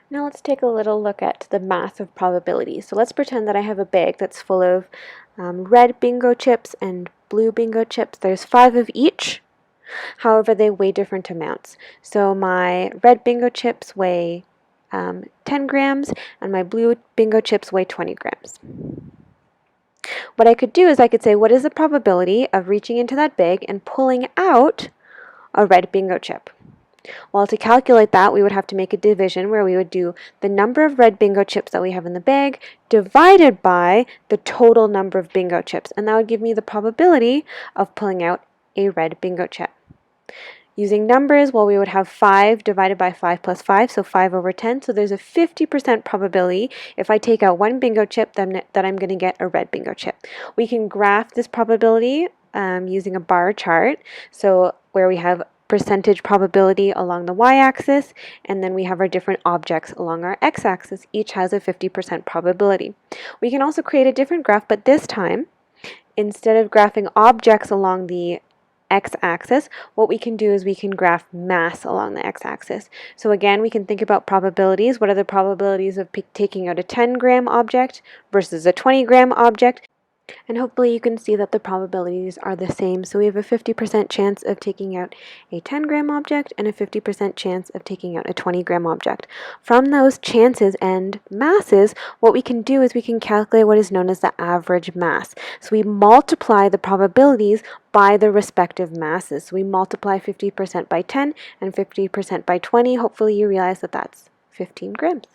Now let's take a little look at the math of probability. So let's pretend that I have a bag that's full of red bingo chips and blue bingo chips. There's 5 of each. However, they weigh different amounts. So my red bingo chips weigh 10 grams and my blue bingo chips weigh 20 grams. What I could do is I could say, what is the probability of reaching into that bag and pulling out a red bingo chip? Well, to calculate that, we would have to make a division where we would do the number of red bingo chips that we have in the bag divided by the total number of bingo chips. And that would give me the probability of pulling out a red bingo chip. Using numbers, well, we would have 5 divided by 5 plus 5, so 5 over 10. So there's a 50% probability if I take out one bingo chip that I'm going to get a red bingo chip. We can graph this probability using a bar chart. So where we have percentage probability along the y-axis, and then we have our different objects along our x-axis. Each has a 50% probability. We can also create a different graph, but this time, instead of graphing objects along the x-axis, what we can do is we can graph mass along the x-axis. So again, we can think about probabilities. What are the probabilities of taking out a 10-gram object versus a 20-gram object? And hopefully you can see that the probabilities are the same. So we have a 50% chance of taking out a 10-gram object and a 50% chance of taking out a 20-gram object. From those chances and masses, what we can do is we can calculate what is known as the average mass. So we multiply the probabilities by the respective masses. So we multiply 50% by 10 and 50% by 20. Hopefully you realize that that's 15 grams.